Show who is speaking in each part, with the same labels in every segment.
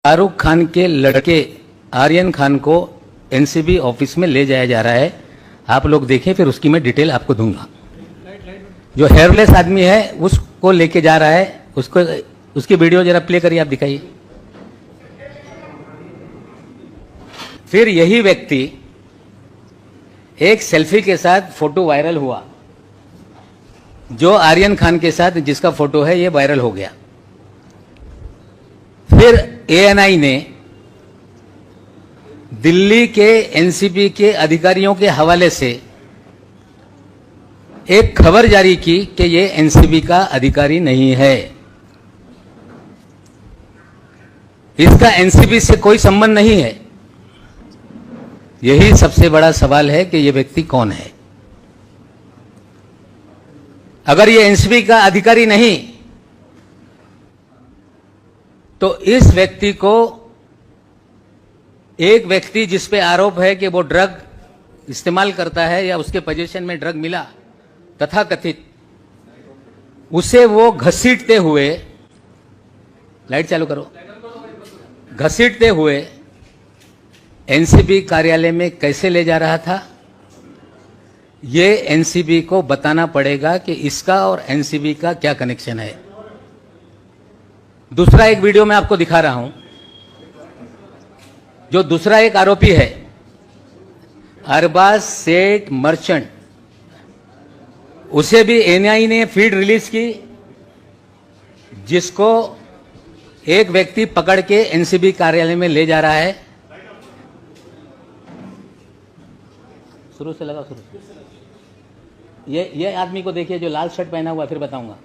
Speaker 1: शाहरुख खान के लड़के आर्यन खान को एनसीबी ऑफिस में ले जाया जा रहा है। आप लोग देखें, फिर उसकी मैं डिटेल आपको दूंगा। जो हेयरलेस आदमी है उसको लेके जा रहा है, उसको उसकी वीडियो जरा प्ले करिए, आप दिखाइए। फिर यही व्यक्ति एक सेल्फी के साथ फोटो वायरल हुआ, जो आर्यन खान के साथ जिसका फोटो है ये वायरल हो गया। फिर एएनआई ने दिल्ली के एनसीबी के अधिकारियों के हवाले से एक खबर जारी की कि ये एनसीबी का अधिकारी नहीं है, इसका एनसीबी से कोई संबंध नहीं है। यही सबसे बड़ा सवाल है कि ये व्यक्ति कौन है। अगर ये एनसीबी का अधिकारी नहीं तो इस व्यक्ति को, एक व्यक्ति जिस पे आरोप है कि वो ड्रग इस्तेमाल करता है या उसके पोजीशन में ड्रग मिला तथा कथित, उसे वो घसीटते हुए, लाइट चालू करो, घसीटते हुए एनसीबी कार्यालय में कैसे ले जा रहा था, ये एनसीबी को बताना पड़ेगा कि इसका और एनसीबी का क्या कनेक्शन है। दूसरा एक वीडियो मैं आपको दिखा रहा हूं। जो दूसरा एक आरोपी है अरबाज सेठ मर्चेंट, उसे भी एनआई ने फीड रिलीज की, जिसको एक व्यक्ति पकड़ के एनसीबी कार्यालय में ले जा रहा है। शुरू से लगा, शुरू से। ये आदमी को देखिए जो लाल शर्ट पहना हुआ, फिर बताऊंगा।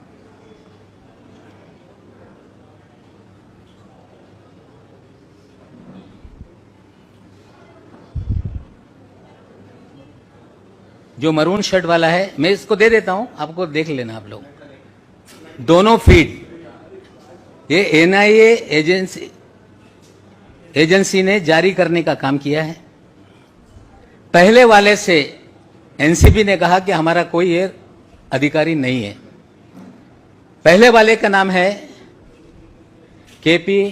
Speaker 1: जो मरून शर्ट वाला है, मैं इसको दे देता हूं, आपको देख लेना आप लोग। दोनों फीड ये एनआईए एजेंसी ने जारी करने का काम किया है। पहले वाले से एनसीबी ने कहा कि हमारा कोई ये अधिकारी नहीं है। पहले वाले का नाम है केपी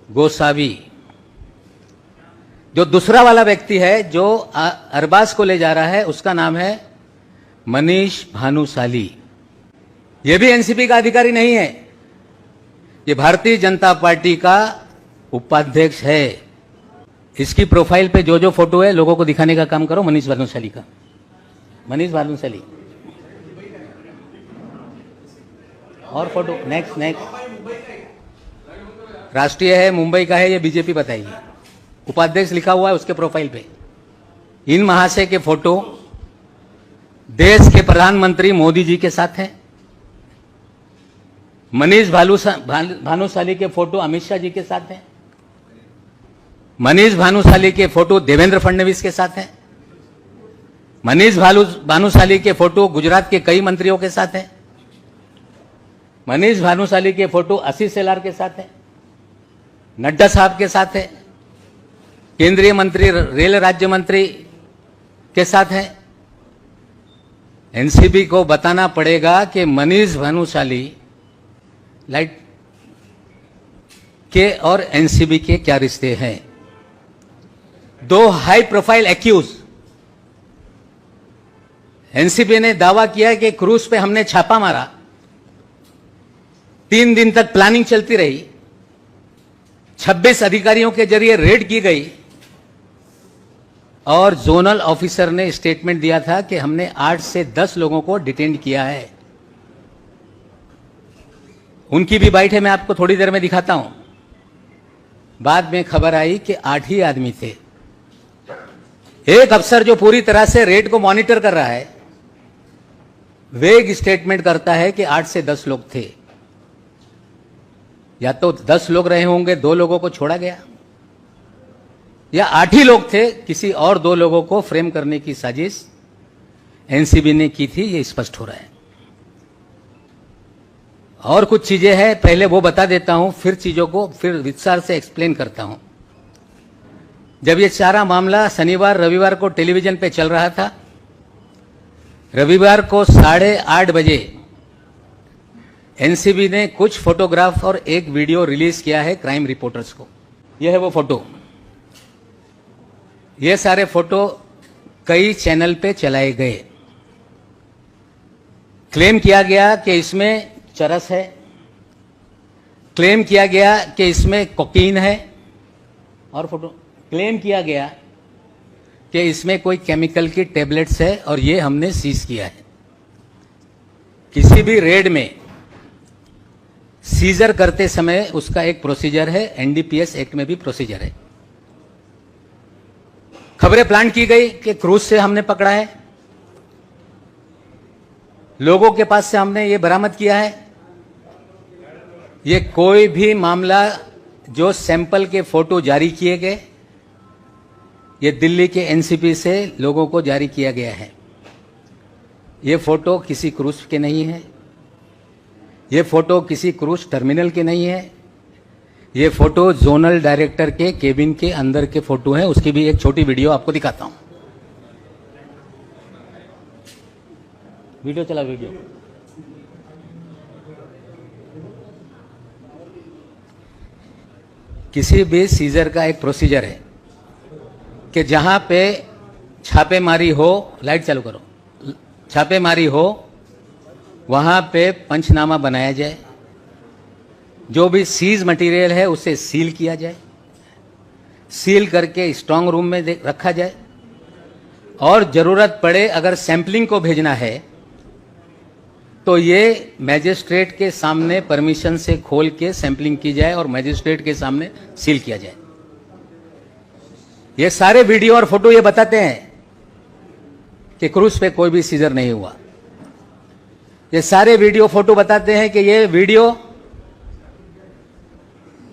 Speaker 1: गोसावी। जो दूसरा वाला व्यक्ति है जो अरबाज को ले जा रहा है, उसका नाम है मनीष भानुशाली। यह भी एनसीबी का अधिकारी नहीं है, ये भारतीय जनता पार्टी का उपाध्यक्ष है। इसकी प्रोफाइल पे जो जो फोटो है लोगों को दिखाने का काम करो। मनीष भानुशाली का, मनीष भानुशाली और फोटो नेक्स्ट राष्ट्रीय है, मुंबई का है, ये बीजेपी बताएगी। उपाध्यक्ष लिखा हुआ है उसके प्रोफाइल पे। इन महाशय के फोटो देश के प्रधानमंत्री मोदी जी के साथ हैं। मनीष भानुशाली के फोटो अमित शाह जी के साथ हैं। मनीष भानुशाली के फोटो देवेंद्र फडणवीस के साथ हैं। मनीष भानुशाली के फोटो गुजरात के कई मंत्रियों के साथ हैं। मनीष भानुशाली के फोटो आशीष शेलार के साथ है, नड्डा साहब के साथ है, केंद्रीय मंत्री, रेल राज्य मंत्री के साथ है। एनसीबी को बताना पड़ेगा कि मनीष भानुशाली लाइट के और एनसीबी के क्या रिश्ते हैं। दो हाई प्रोफाइल एक्यूज, एनसीबी ने दावा किया कि क्रूज पे हमने छापा मारा, 3 दिन तक प्लानिंग चलती रही, 26 अधिकारियों के जरिए रेड की गई और जोनल ऑफिसर ने स्टेटमेंट दिया था कि हमने 8 से 10 लोगों को डिटेन किया है। उनकी भी बाइट है, मैं आपको थोड़ी देर में दिखाता हूं। बाद में खबर आई कि 8 ही आदमी थे। एक अफसर जो पूरी तरह से रेड को मॉनिटर कर रहा है, वेग स्टेटमेंट करता है कि 8 से 10 लोग थे। या तो 10 लोग रहे होंगे, 2 लोगों को छोड़ा गया, या 8 ही लोग थे, किसी और 2 लोगों को फ्रेम करने की साजिश एनसीबी ने की थी, ये स्पष्ट हो रहा है। और कुछ चीजें हैं, पहले वो बता देता हूं, फिर चीजों को फिर विस्तार से एक्सप्लेन करता हूं। जब ये सारा मामला शनिवार रविवार को टेलीविजन पे चल रहा था, रविवार को 8:30 बजे एनसीबी ने कुछ फोटोग्राफ और एक वीडियो रिलीज किया है क्राइम रिपोर्टर्स को। यह है वो फोटो। ये सारे फोटो कई चैनल पे चलाए गए। क्लेम किया गया कि इसमें चरस है, क्लेम किया गया कि इसमें कोकीन है, और फोटो क्लेम किया गया कि इसमें कोई केमिकल की टेबलेट्स है, और ये हमने सीज किया है। किसी भी रेड में सीजर करते समय उसका एक प्रोसीजर है, एनडीपीएस एक्ट में भी प्रोसीजर है। खबरें प्लांट की गई कि क्रूज से हमने पकड़ा है, लोगों के पास से हमने ये बरामद किया है। ये कोई भी मामला जो सैंपल के फोटो जारी किए गए, ये दिल्ली के एनसीपी से लोगों को जारी किया गया है। ये फोटो किसी क्रूज के नहीं है, ये फोटो किसी क्रूज टर्मिनल के नहीं है, ये फोटो जोनल डायरेक्टर के केबिन के अंदर के फोटो हैं। उसकी भी एक छोटी वीडियो आपको दिखाता हूं। वीडियो चला, वीडियो। किसी भी सीजर का एक प्रोसीजर है कि जहां पे छापेमारी हो, लाइट चालू करो, छापेमारी हो, वहां पे पंचनामा बनाया जाए, जो भी सीज मटेरियल है उसे सील किया जाए, सील करके स्ट्रांग रूम में रखा जाए, और जरूरत पड़े अगर सैंपलिंग को भेजना है तो ये मैजिस्ट्रेट के सामने परमिशन से खोल के सैंपलिंग की जाए और मैजिस्ट्रेट के सामने सील किया जाए। ये सारे वीडियो और फोटो ये बताते हैं कि क्रूज पे कोई भी सीजर नहीं हुआ। ये सारे वीडियो फोटो बताते हैं कि ये वीडियो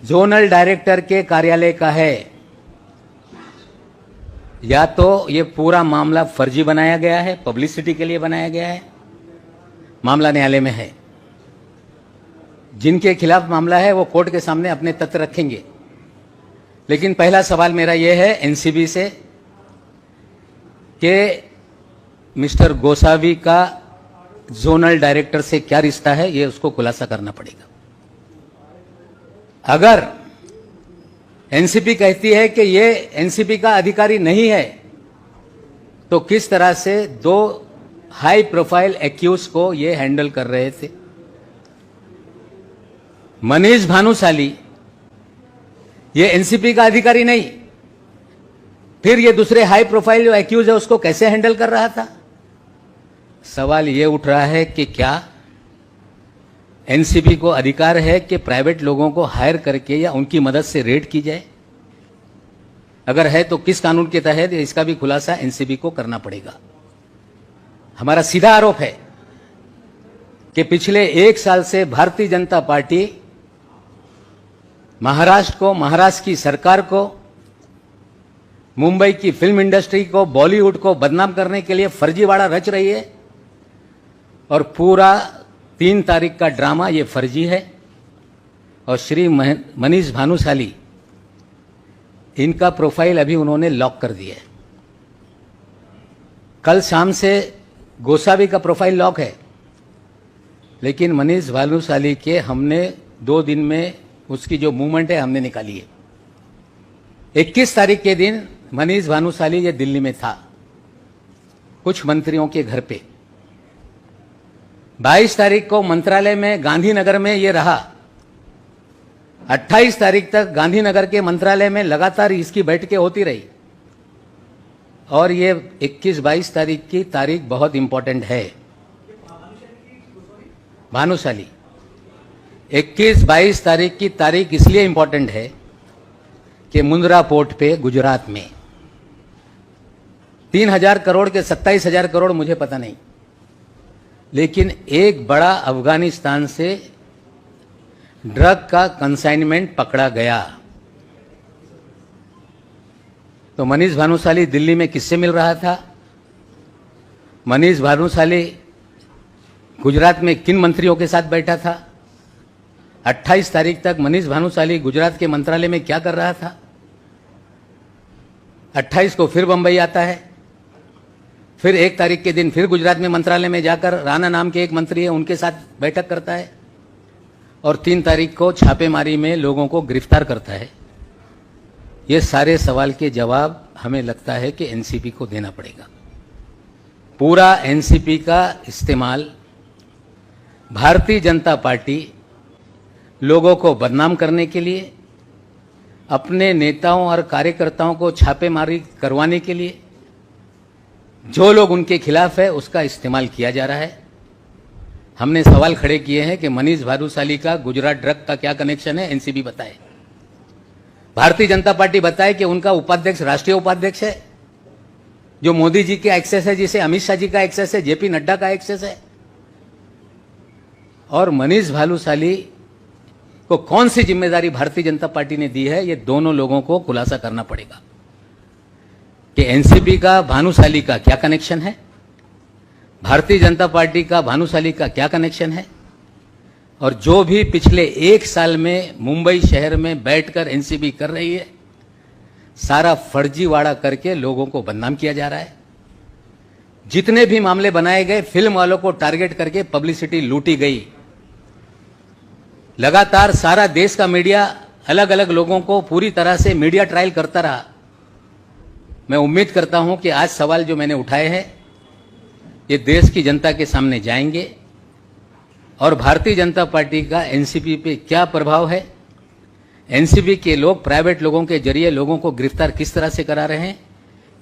Speaker 1: जोनल डायरेक्टर के कार्यालय का है। या तो ये पूरा मामला फर्जी बनाया गया है, पब्लिसिटी के लिए बनाया गया है, मामला न्यायालय में है। जिनके खिलाफ मामला है वो कोर्ट के सामने अपने तथ्य रखेंगे। लेकिन पहला सवाल मेरा यह है एनसीबी से कि मिस्टर गोसावी का जोनल डायरेक्टर से क्या रिश्ता है, ये उसको खुलासा करना पड़ेगा। अगर एनसीबी कहती है कि ये एनसीबी का अधिकारी नहीं है, तो किस तरह से दो हाई प्रोफाइल एक्यूज को ये हैंडल कर रहे थे? मनीष भानुशाली ये एनसीपी का अधिकारी नहीं, फिर ये दूसरे हाई प्रोफाइल जो एक्यूज है उसको कैसे हैंडल कर रहा था? सवाल ये उठ रहा है कि क्या एनसीपी को अधिकार है कि प्राइवेट लोगों को हायर करके या उनकी मदद से रेड की जाए? अगर है तो किस कानून के तहत, इसका भी खुलासा एनसीबी को करना पड़ेगा। हमारा सीधा आरोप है कि पिछले 1 साल से भारतीय जनता पार्टी महाराष्ट्र को, महाराष्ट्र की सरकार को, मुंबई की फिल्म इंडस्ट्री को, बॉलीवुड को बदनाम करने के लिए फर्जीवाड़ा रच रही है। और पूरा 3 तारीख का ड्रामा ये फर्जी है। और श्री मनीष भानुशाली, इनका प्रोफाइल अभी उन्होंने लॉक कर दिया है। कल शाम से गोसावी का प्रोफाइल लॉक है, लेकिन मनीष भानुशाली के हमने 2 दिन में उसकी जो मूवमेंट है हमने निकाली है। 21 तारीख के दिन मनीष भानुशाली ये दिल्ली में था कुछ मंत्रियों के घर पे। 22 तारीख को मंत्रालय में गांधीनगर में ये रहा। 28 तारीख तक गांधीनगर के मंत्रालय में लगातार इसकी बैठकें होती रही। और ये 21-22 तारीख की तारीख बहुत इंपॉर्टेंट है। भानुशाली 21-22 तारीख की तारीख इसलिए इंपॉर्टेंट है कि मुंद्रा पोर्ट पे गुजरात में 3,000 करोड़ के 27,000 करोड़ मुझे पता नहीं, लेकिन एक बड़ा अफगानिस्तान से ड्रग का कंसाइनमेंट पकड़ा गया। तो मनीष भानुशाली दिल्ली में किससे मिल रहा था? मनीष भानुशाली गुजरात में किन मंत्रियों के साथ बैठा था? 28 तारीख तक मनीष भानुशाली गुजरात के मंत्रालय में क्या कर रहा था? 28 को फिर बंबई आता है, फिर 1 तारीख के दिन फिर गुजरात में मंत्रालय में जाकर राणा नाम के एक मंत्री है उनके साथ बैठक करता है। और 3 तारीख को छापेमारी में लोगों को गिरफ्तार करता है, ये सारे सवाल के जवाब हमें लगता है कि एनसीपी को देना पड़ेगा। पूरा एनसीपी का इस्तेमाल भारतीय जनता पार्टी लोगों को बदनाम करने के लिए, अपने नेताओं और कार्यकर्ताओं को छापेमारी करवाने के लिए, जो लोग उनके खिलाफ है उसका इस्तेमाल किया जा रहा है। हमने सवाल खड़े किए हैं कि मनीष भानुशाली का गुजरात ड्रग का क्या कनेक्शन है, एनसीबी बताए। भारतीय जनता पार्टी बताए कि उनका उपाध्यक्ष राष्ट्रीय उपाध्यक्ष है, जो मोदी जी का एक्सेस है, जिसे अमित शाह जी का एक्सेस है, जेपी नड्डा का एक्सेस है। और मनीष भानुशाली को कौन सी जिम्मेदारी भारतीय जनता पार्टी ने दी है, ये दोनों लोगों को खुलासा करना पड़ेगा कि एनसीपी का भानुशाली का क्या कनेक्शन है, भारतीय जनता पार्टी का भानुशाली का क्या कनेक्शन है, और जो भी पिछले 1 साल में मुंबई शहर में बैठकर एनसीबी कर रही है, सारा फर्जीवाड़ा करके लोगों को बदनाम किया जा रहा है। जितने भी मामले बनाए गए, फिल्म वालों को टारगेट करके पब्लिसिटी लूटी गई। लगातार सारा देश का मीडिया अलग अलग लोगों को पूरी तरह से मीडिया ट्रायल करता रहा। मैं उम्मीद करता हूं कि आज सवाल जो मैंने उठाए हैं ये देश की जनता के सामने जाएंगे और भारतीय जनता पार्टी का एनसीपी पे क्या प्रभाव है, एनसीपी के लोग प्राइवेट लोगों के जरिए लोगों को गिरफ्तार किस तरह से करा रहे हैं,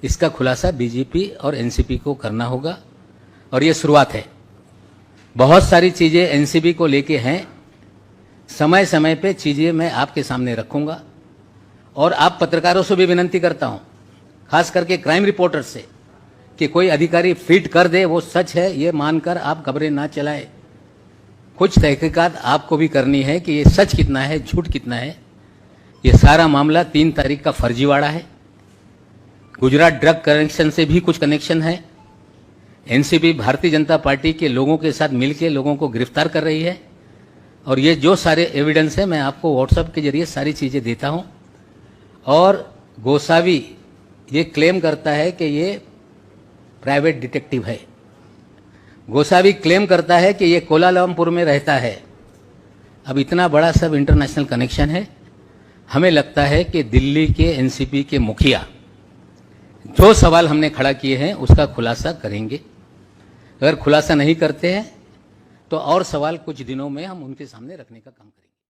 Speaker 1: इसका खुलासा बीजेपी और एनसीपी को करना होगा। और ये शुरुआत है, बहुत सारी चीजें एनसीपी को लेके हैं, समय समय पे चीजें मैं आपके सामने रखूंगा। और आप पत्रकारों से भी विनती करता हूं, खास करके क्राइम रिपोर्टर से, कि कोई अधिकारी फीड कर दे वो सच है ये मानकर आप खबरें ना चलाएं। कुछ तहकीकात आपको भी करनी है कि ये सच कितना है, झूठ कितना है। ये सारा मामला 3 तारीख का फर्जीवाड़ा है। गुजरात ड्रग कनेक्शन से भी कुछ कनेक्शन है। एनसीपी भारतीय जनता पार्टी के लोगों के साथ मिलकर लोगों को गिरफ्तार कर रही है। और ये जो सारे एविडेंस है मैं आपको व्हाट्सएप के जरिए सारी चीजें देता हूं। और गोसावी ये क्लेम करता है कि ये प्राइवेट डिटेक्टिव है। गोसावी क्लेम करता है कि ये कोलालमपुर में रहता है। अब इतना बड़ा सब इंटरनेशनल कनेक्शन है। हमें लगता है कि दिल्ली के एनसीपी के मुखिया जो सवाल हमने खड़ा किए हैं उसका खुलासा करेंगे। अगर खुलासा नहीं करते हैं तो और सवाल कुछ दिनों में हम उनके सामने रखने का काम करेंगे।